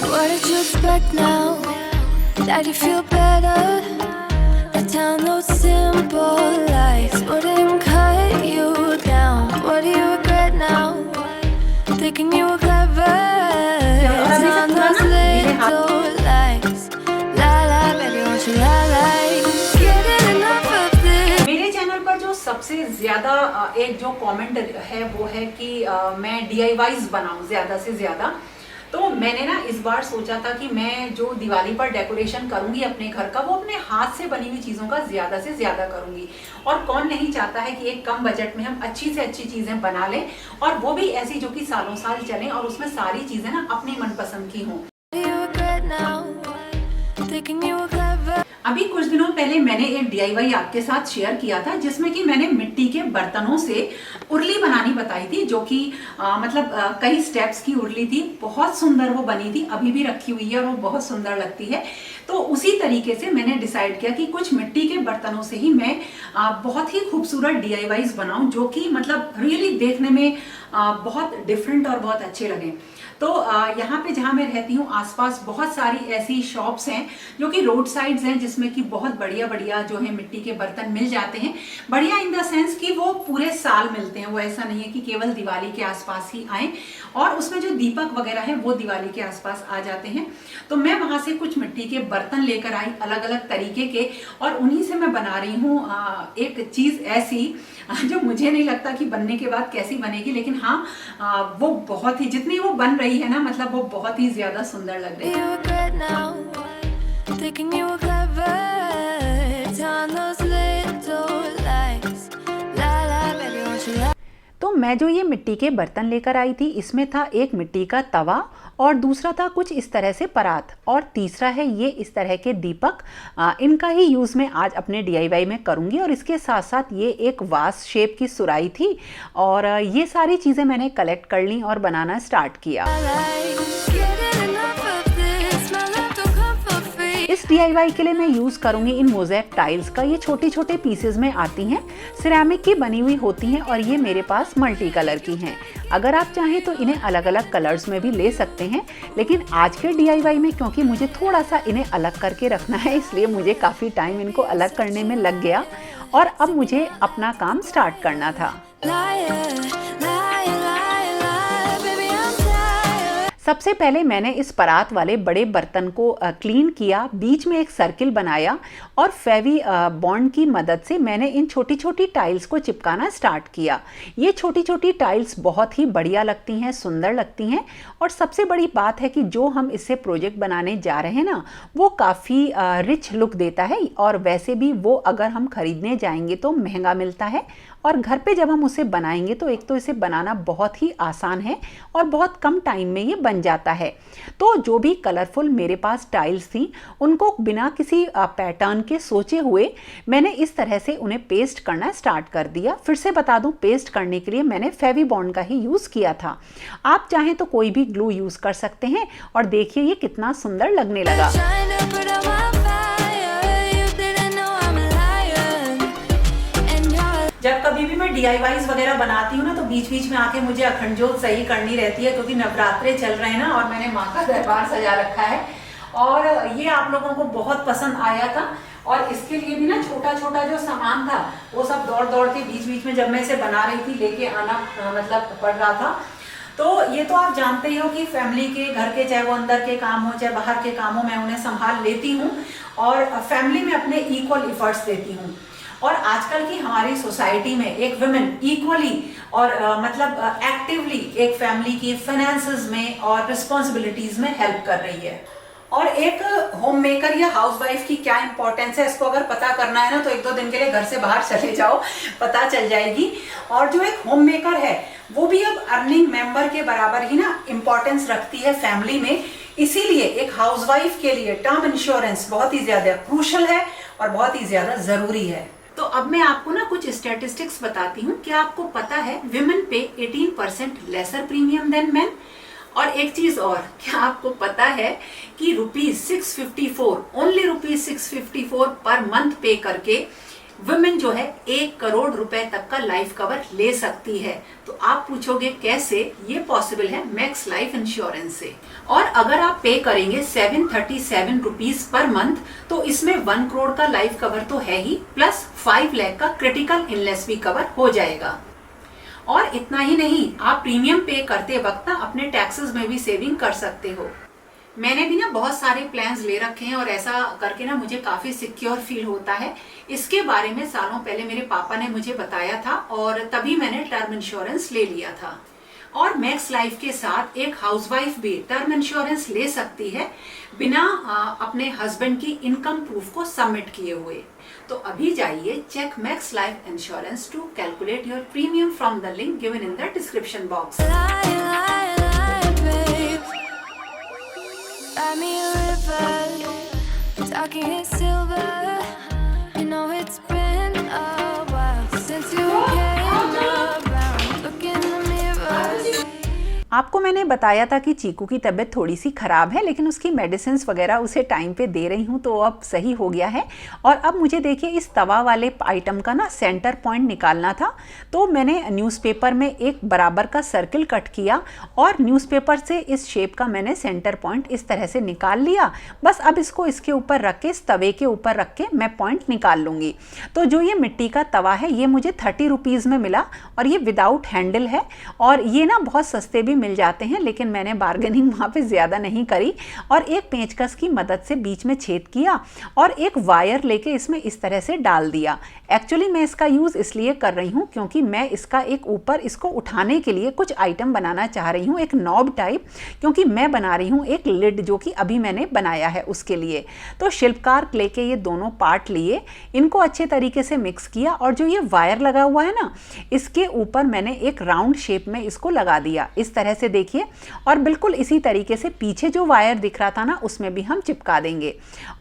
What did you expect now? That you feel better? A download simple lies wouldn't cut you down. What do you regret now? Thinking you were clever. Down those little lies. La la, baby, won't you la la? Getting enough of this. मेरे channel पर जो सबसे ज्यादा एक जो comment है वो है कि मैं DIYs बनाऊं ज्यादा से ज्यादा। तो मैंने ना इस बार सोचा था कि मैं जो दिवाली पर डेकोरेशन करूंगी अपने घर का वो अपने हाथ से बनी हुई चीजों का ज्यादा से ज्यादा करूंगी। और कौन नहीं चाहता है कि एक कम बजट में हम अच्छी से अच्छी चीजें बना लें, और वो भी ऐसी जो कि सालों साल चलें और उसमें सारी चीजें ना अपनी मनपसंद की हों। अभी कुछ दिनों पहले मैंने एक DIY आपके साथ शेयर किया था जिसमें कि मैंने मिट्टी के बर्तनों से उर्ली बनानी बताई थी, जो कि कई स्टेप्स की उर्ली थी। बहुत सुंदर वो बनी थी, अभी भी रखी हुई है और वो बहुत सुंदर लगती है। तो उसी तरीके से मैंने डिसाइड किया कि कुछ मिट्टी के बर्तनों से ही मैं बहुत ही खूबसूरत DIYs बनाऊं जो कि मतलब रियली देखने में बहुत डिफरेंट और बहुत अच्छे लगे। तो यहाँ पे जहाँ मैं रहती हूँ आसपास बहुत सारी ऐसी शॉप्स हैं जो कि रोड साइड्स हैं जिसमें कि बहुत बढ़िया बढ़िया जो है मिट्टी के बर्तन मिल जाते हैं। बढ़िया इन द सेंस कि वो पूरे साल मिलते हैं, वो ऐसा नहीं है कि केवल दिवाली के आसपास ही आए। और उसमें जो दीपक वगैरह है वो दिवाली के आसपास आ जाते हैं। तो मैं वहां से कुछ मिट्टी के बर्तन लेकर आई अलग अलग तरीके के, और उन्हीं से मैं बना रही हूँ एक चीज ऐसी जो मुझे नहीं लगता कि बनने के बाद कैसी बनेगी, लेकिन हाँ वो बहुत ही, जितनी वो बन रही है ना, मतलब वो बहुत ही ज्यादा सुंदर लग रही है। तो मैं जो ये मिट्टी के बर्तन लेकर आई थी इसमें था एक मिट्टी का तवा, और दूसरा था कुछ इस तरह से परात, और तीसरा है ये इस तरह के दीपक। इनका ही यूज़ मैं आज अपने DIY में करूँगी। और इसके साथ साथ ये एक वास शेप की सुराही थी, और ये सारी चीज़ें मैंने कलेक्ट कर ली और बनाना स्टार्ट किया। इस DIY के लिए मैं यूज़ करूँगी इन मोज़ेक टाइल्स का। ये छोटे छोटे पीसेज में आती हैं, सिरेमिक की बनी हुई होती हैं, और ये मेरे पास मल्टी कलर की हैं। अगर आप चाहें तो इन्हें अलग अलग कलर्स में भी ले सकते हैं, लेकिन आज के DIY में क्योंकि मुझे थोड़ा सा इन्हें अलग करके रखना है, इसलिए मुझे काफ़ी टाइम इनको अलग करने में लग गया, और अब मुझे अपना काम स्टार्ट करना था। सबसे पहले मैंने इस परात वाले बड़े बर्तन को क्लीन किया, बीच में एक सर्किल बनाया, और फेवी बॉन्ड की मदद से मैंने इन छोटी छोटी टाइल्स को चिपकाना स्टार्ट किया। ये छोटी छोटी टाइल्स बहुत ही बढ़िया लगती हैं, सुंदर लगती हैं, और सबसे बड़ी बात है कि जो हम इससे प्रोजेक्ट बनाने जा रहे हैं ना, वो काफ़ी रिच लुक देता है। और वैसे भी वो अगर हम खरीदने जाएंगे तो महंगा मिलता है, और घर पे जब हम उसे बनाएंगे तो एक तो इसे बनाना बहुत ही आसान है और बहुत कम टाइम में ये बन जाता है। तो जो भी कलरफुल मेरे पास टाइल्स थी उनको बिना किसी पैटर्न के सोचे हुए मैंने इस तरह से उन्हें पेस्ट करना स्टार्ट कर दिया। फिर से बता दूं, पेस्ट करने के लिए मैंने फेवी बॉन्ड का ही यूज़ किया था। आप चाहें तो कोई भी ग्लू यूज़ कर सकते हैं, और देखिए ये कितना सुंदर लगने लगा। जब कभी भी मैं DIYs वगैरह बनाती हूँ ना, तो बीच बीच में आके मुझे अखंड ज्योत सही करनी रहती है, क्योंकि नवरात्रे चल रहे हैं ना, और मैंने माँ का दरबार सजा रखा है। और ये आप लोगों को बहुत पसंद आया था, और इसके लिए भी ना छोटा छोटा जो सामान था वो सब दौड़ दौड़ के बीच बीच में जब मैं इसे बना रही थी लेके आना मतलब पड़ रहा था। तो ये तो आप जानते ही हो कि फैमिली के, घर के, चाहे वो अंदर के काम हो चाहे बाहर के काम हो, मैं उन्हें संभाल लेती हूँ, और फैमिली में अपने इक्वल एफर्ट्स देती हूँ। और आजकल की हमारी सोसाइटी में एक वुमेन इक्वली और मतलब एक्टिवली एक फैमिली की फाइनेंसेस में और रिस्पॉन्सिबिलिटीज में हेल्प कर रही है। और एक होम मेकर या हाउसवाइफ की क्या इंपॉर्टेंस है, इसको अगर पता करना है ना, तो 1-2 दिन के लिए घर से बाहर चले जाओ, पता चल जाएगी। और जो एक होम मेकर है वो भी अब अर्निंग मेंबर के बराबर ही ना इंपॉर्टेंस रखती है फैमिली में। इसीलिए एक हाउसवाइफ के लिए टर्म इंश्योरेंस बहुत ही ज्यादा क्रूशल है और बहुत ही ज्यादा जरूरी है। तो अब मैं आपको ना कुछ स्टैटिस्टिक्स बताती हूँ। क्या आपको पता है विमेन पे 18% लेसर प्रीमियम देन मेन? और एक चीज और, क्या आपको पता है कि ₹654 ओनली ₹654 पर मंथ पे करके वुमेन जो है 1 करोड़ रुपए तक का लाइफ कवर ले सकती है। तो आप पूछोगे कैसे? ये पॉसिबल है मैक्स लाइफ इंश्योरेंस से। और अगर आप पे करेंगे 737 रुपीज पर मंथ, तो इसमें 1 करोड़ का लाइफ कवर तो है ही, प्लस 5 लाख का क्रिटिकल इलनेस भी कवर हो जाएगा। और इतना ही नहीं, आप प्रीमियम पे करते वक्त ना अपने टैक्सेस में भी सेविंग कर सकते हो। मैंने भी ना बहुत सारे प्लान्स ले रखे हैं और ऐसा करके ना मुझे काफी सिक्योर फील होता है। इसके बारे में सालों पहले मेरे पापा ने मुझे बताया था और तभी मैंने टर्म इंश्योरेंस ले लिया था। और मैक्स लाइफ के साथ एक हाउसवाइफ भी टर्म इंश्योरेंस ले सकती है बिना अपने हस्बैंड की इनकम प्रूफ को सबमिट किए हुए। तो अभी जाइए check Max Life insurance to calculate your premium from the link given in the description box. Buy me a river, talking in silver. You know it's been a while since you came around. Look in the mirror. आपको मैंने बताया था कि चीकू की तबीयत थोड़ी सी ख़राब है, लेकिन उसकी मेडिसिन्स वगैरह उसे टाइम पे दे रही हूँ तो अब सही हो गया है। और अब मुझे देखिए इस तवा वाले आइटम का ना सेंटर पॉइंट निकालना था, तो मैंने न्यूज़पेपर में एक बराबर का सर्किल कट किया और न्यूज़पेपर से इस शेप का मैंने सेंटर पॉइंट इस तरह से निकाल लिया। बस अब इसको इसके ऊपर रख के, इस तवे के ऊपर रख के मैं पॉइंट निकाल लूँगी। तो जो ये मिट्टी का तवा है ये मुझे 30 रुपीज़ में मिला और ये विदाउट हैंडल है और ये ना बहुत सस्ते भी मिल जाते हैं, लेकिन मैंने बार्गेनिंग वहाँ पे ज़्यादा नहीं करी और एक पेंचकस की मदद से बीच में छेद किया और एक वायर लेके इसमें इस तरह से डाल दिया। एक्चुअली मैं इसका यूज़ इसलिए कर रही हूँ क्योंकि मैं इसका एक ऊपर इसको उठाने के लिए कुछ आइटम बनाना चाह रही हूँ, एक नॉब टाइप, क्योंकि मैं बना रही हूँ एक लिड जो कि अभी मैंने बनाया है उसके लिए। तो शिल्पकार क्ले के ये दोनों पार्ट लिए, इनको अच्छे तरीके से मिक्स किया और जो ये वायर लगा हुआ है ना, इसके ऊपर मैंने एक राउंड शेप में इसको लगा दिया इस तरह से, देखिए। और बिल्कुल इसी तरीके से पीछे जो वायर दिख रहा था ना उसमें भी हम चिपका देंगे।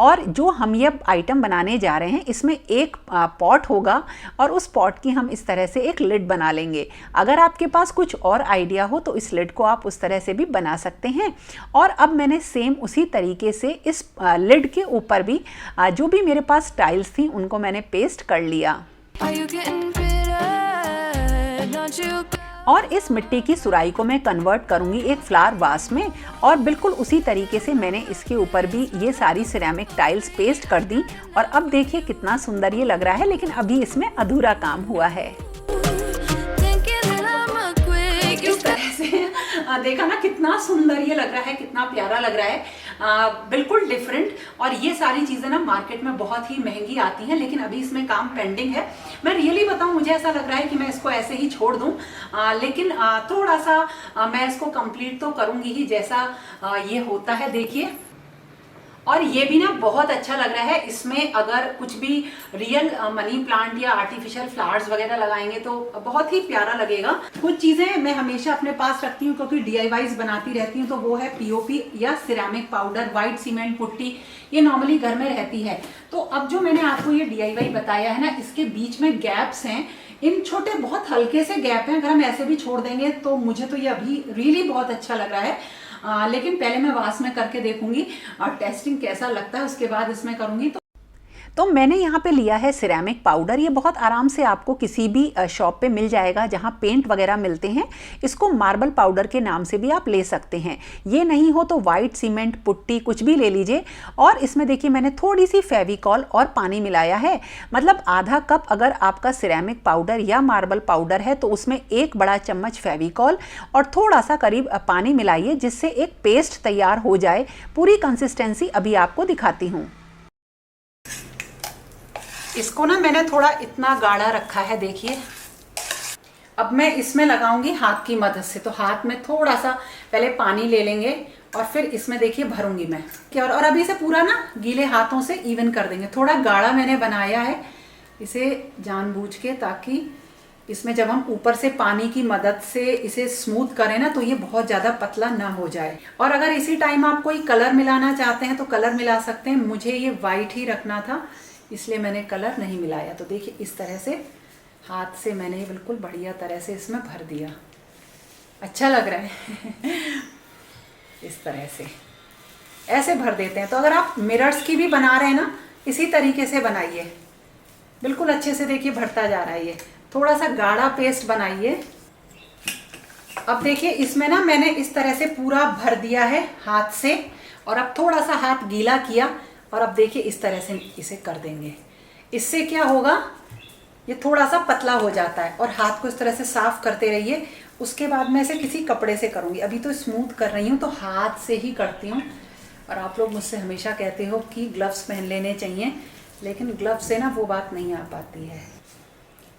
और जो हम ये आइटम बनाने जा रहे हैं इसमें एक पॉट होगा और उस पॉट की हम इस तरह से एक लिड बना लेंगे। अगर आपके पास कुछ और आइडिया हो तो इस लिड को आप उस तरह से भी बना सकते हैं। और अब मैंने सेम उसी तरीके से इस लिड के ऊपर भी जो भी मेरे पास टाइल्स थी उनको मैंने पेस्ट कर लिया। Are you getting bitter? Don't you? और इस मिट्टी की सुराही को मैं कन्वर्ट करूंगी एक फ्लावर वास में और बिल्कुल उसी तरीके से मैंने इसके ऊपर भी ये सारी सिरेमिक टाइल्स पेस्ट कर दी। और अब देखिए कितना सुंदर ये लग रहा है, लेकिन अभी इसमें अधूरा काम हुआ है। Thinking that I'm a quick. इस तरह से देखा ना कितना सुंदर ये लग रहा है, कितना प्यारा लग रहा है, बिल्कुल डिफरेंट। और ये सारी चीजें ना मार्केट में बहुत ही महंगी आती हैं, लेकिन अभी इसमें काम पेंडिंग है। मैं रियली बताऊं, मुझे ऐसा लग रहा है कि मैं इसको ऐसे ही छोड़ दूं, लेकिन थोड़ा सा मैं इसको कंप्लीट तो करूंगी ही जैसा ये होता है, देखिए। और ये भी ना बहुत अच्छा लग रहा है। इसमें अगर कुछ भी रियल मनी प्लांट या आर्टिफिशियल फ्लावर्स वगैरह लगाएंगे तो बहुत ही प्यारा लगेगा। कुछ चीजें मैं हमेशा अपने पास रखती हूँ क्योंकि DIYs बनाती रहती हूँ, तो वो है POP या ceramic powder, white cement putty, ये नॉर्मली घर में रहती है। तो अब जो मैंने आपको ये DIY बताया है ना, इसके बीच में गैप्स हैं, इन छोटे बहुत हल्के से गैप हैं। अगर हम ऐसे भी छोड़ देंगे तो मुझे तो ये अभी रियली बहुत अच्छा लग रहा है। लेकिन पहले मैं वास में करके देखूंगी और टेस्टिंग कैसा लगता है, उसके बाद इसमें करूंगी। तो मैंने यहाँ पे लिया है सिरेमिक पाउडर। ये बहुत आराम से आपको किसी भी शॉप पे मिल जाएगा जहाँ पेंट वगैरह मिलते हैं। इसको मार्बल पाउडर के नाम से भी आप ले सकते हैं। ये नहीं हो तो वाइट सीमेंट पुट्टी कुछ भी ले लीजिए। और इसमें देखिए मैंने थोड़ी सी फेविकॉल और पानी मिलाया है, मतलब आधा कप अगर आपका सिरेमिक पाउडर या मार्बल पाउडर है तो उसमें 1 बड़ा चम्मच फेविकॉल और थोड़ा सा करीब पानी मिलाइए, जिससे एक पेस्ट तैयार हो जाए। पूरी कंसिस्टेंसी अभी आपको दिखाती हूँ। इसको ना मैंने थोड़ा इतना गाढ़ा रखा है, देखिए। अब मैं इसमें लगाऊंगी हाथ की मदद से। तो हाथ में थोड़ा सा पहले पानी ले लेंगे और फिर इसमें देखिए भरूंगी मैं। और अभी इसे पूरा ना गीले हाथों से इवन कर देंगे। थोड़ा गाढ़ा मैंने बनाया है इसे जानबूझ के, ताकि इसमें जब हम ऊपर से पानी की मदद से इसे स्मूथ करें ना तो ये बहुत ज़्यादा पतला ना हो जाए। और अगर इसी टाइम आप कोई कलर मिलाना चाहते हैं तो कलर मिला सकते हैं। मुझे ये वाइट ही रखना था, इसलिए मैंने कलर नहीं मिलाया। तो देखिए इस तरह से हाथ से मैंने बिल्कुल बढ़िया तरह से इसमें भर दिया। अच्छा लग रहा है इस तरह से ऐसे भर देते हैं। तो अगर आप मिरर्स की भी बना रहे हैं ना, इसी तरीके से बनाइए। बिल्कुल अच्छे से देखिए भरता जा रहा है। ये थोड़ा सा गाढ़ा पेस्ट बनाइए। अब देखिए इसमें ना मैंने इस तरह से पूरा भर दिया है हाथ से, और अब थोड़ा सा हाथ गीला किया और अब देखिए इस तरह से इसे कर देंगे। इससे क्या होगा, ये थोड़ा सा पतला हो जाता है। और हाथ को इस तरह से साफ करते रहिए। उसके बाद मैं इसे किसी कपड़े से करूँगी। अभी तो स्मूथ कर रही हूँ तो हाथ से ही करती हूँ। और आप लोग मुझसे हमेशा कहते हो कि ग्लव्स पहन लेने चाहिए, लेकिन ग्लव्स से ना वो बात नहीं आ पाती है।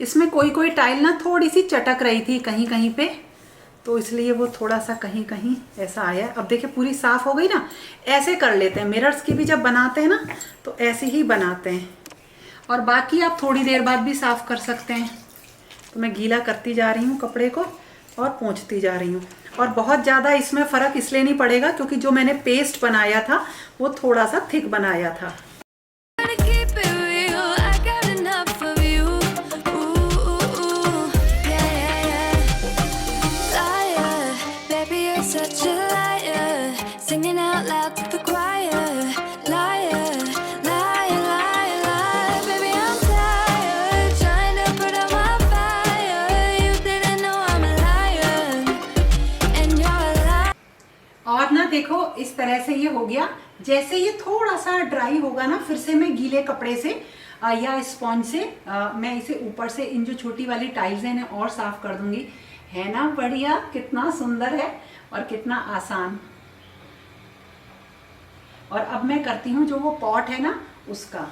इसमें कोई कोई टाइल ना थोड़ी सी चटक रही थी कहीं कहीं पे, तो इसलिए वो थोड़ा सा कहीं कहीं ऐसा आया। अब देखिए पूरी साफ़ हो गई ना। ऐसे कर लेते हैं, मिरर्स की भी जब बनाते हैं ना तो ऐसे ही बनाते हैं। और बाकी आप थोड़ी देर बाद भी साफ़ कर सकते हैं। तो मैं गीला करती जा रही हूँ कपड़े को और पोंछती जा रही हूँ। और बहुत ज़्यादा इसमें फ़र्क इसलिए नहीं पड़ेगा क्योंकि जो मैंने पेस्ट बनाया था वो थोड़ा सा थिक बनाया था। और ना देखो इस तरह से ये हो गया। जैसे ये थोड़ा सा ड्राई होगा ना, फिर से मैं गीले कपड़े से या स्पॉन्ज से मैं इसे ऊपर से इन जो छोटी वाली टाइल्स हैं इन्हें और साफ कर दूंगी। है ना बढ़िया, कितना सुंदर है और कितना आसान। और अब मैं करती हूँ जो वो पॉट है ना उसका।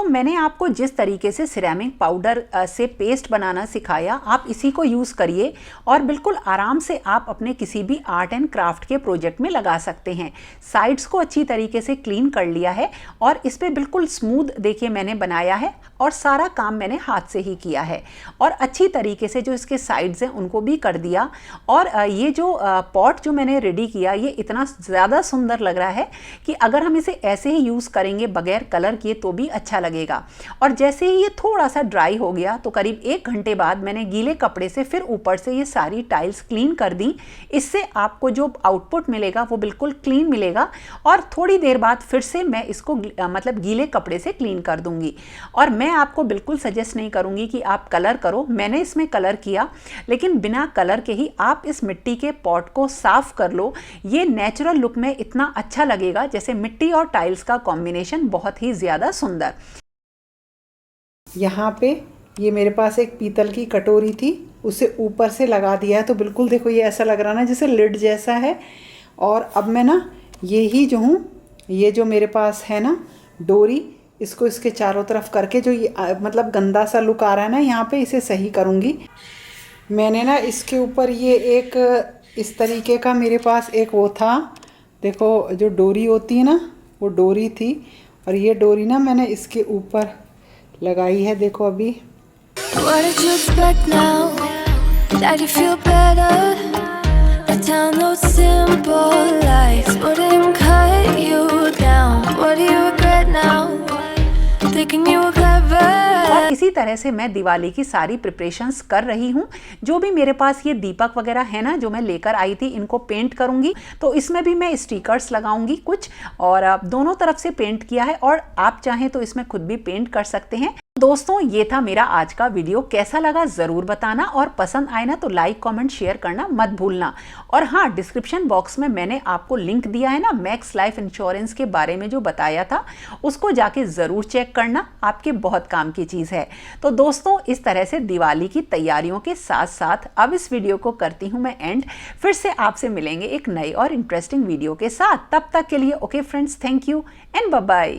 मैंने आपको जिस तरीके से सिरेमिक पाउडर से पेस्ट बनाना सिखाया, आप इसी को यूज़ करिए और बिल्कुल आराम से आप अपने किसी भी आर्ट एंड क्राफ्ट के प्रोजेक्ट में लगा सकते हैं। साइड्स को अच्छी तरीके से क्लीन कर लिया है और इस पर बिल्कुल स्मूथ देखिए मैंने बनाया है और सारा काम मैंने हाथ से ही किया है और अच्छी तरीके से जो इसके साइड्स हैं उनको भी कर दिया। और ये जो पॉट जो मैंने रेडी किया ये इतना ज़्यादा सुंदर लग रहा है कि अगर हम इसे ऐसे ही यूज़ करेंगे बगैर कलर किए तो भी अच्छा लगेगा। और जैसे ही ये थोड़ा सा ड्राई हो गया तो करीब 1 घंटे बाद मैंने गीले कपड़े से फिर ऊपर से ये सारी टाइल्स क्लीन कर दी। इससे आपको जो आउटपुट मिलेगा वो बिल्कुल क्लीन मिलेगा। और थोड़ी देर बाद फिर से मैं इसको मतलब गीले कपड़े से क्लीन कर दूंगी। और मैं आपको बिल्कुल सजेस्ट नहीं करूंगी कि आप कलर करो, मैंने इसमें कलर किया, लेकिन बिना कलर के ही आप इस मिट्टी के पॉट को साफ कर लो। ये नेचुरल लुक में इतना अच्छा लगेगा जैसे मिट्टी और टाइल्स का कॉम्बिनेशन बहुत ही ज़्यादा सुंदर। यहाँ पे ये मेरे पास एक पीतल की कटोरी थी, उसे ऊपर से लगा दिया है तो बिल्कुल देखो ये ऐसा लग रहा ना जैसे लिड जैसा है। और अब मैं ना ये जो मेरे पास है ना डोरी, इसको इसके चारों तरफ करके जो ये मतलब गंदा सा लुक आ रहा है ना यहाँ पे, इसे सही करूँगी। मैंने ना इसके ऊपर ये एक इस तरीके का मेरे पास एक वो था, देखो जो डोरी होती है ना वो डोरी थी, और ये डोरी ना मैंने इसके ऊपर लगाई है। देखो अभी और इसी तरह से मैं दिवाली की सारी प्रिपरेशंस कर रही हूँ। जो भी मेरे पास ये दीपक वगैरह है ना जो मैं लेकर आई थी, इनको पेंट करूँगी। तो इसमें भी मैं स्टिकर्स लगाऊंगी कुछ, और दोनों तरफ से पेंट किया है और आप चाहें तो इसमें खुद भी पेंट कर सकते हैं। दोस्तों ये था मेरा आज का वीडियो, कैसा लगा ज़रूर बताना और पसंद आए ना तो लाइक कमेंट शेयर करना मत भूलना। और हाँ, डिस्क्रिप्शन बॉक्स में मैंने आपको लिंक दिया है ना मैक्स लाइफ इंश्योरेंस के बारे में जो बताया था, उसको जाके ज़रूर चेक करना, आपके बहुत काम की चीज़ है। तो दोस्तों इस तरह से दिवाली की तैयारियों के साथ साथ अब इस वीडियो को करती हूँ मैं एंड। फिर से आपसे मिलेंगे एक नई और इंटरेस्टिंग वीडियो के साथ। तब तक के लिए okay friends, thank you and bye bye.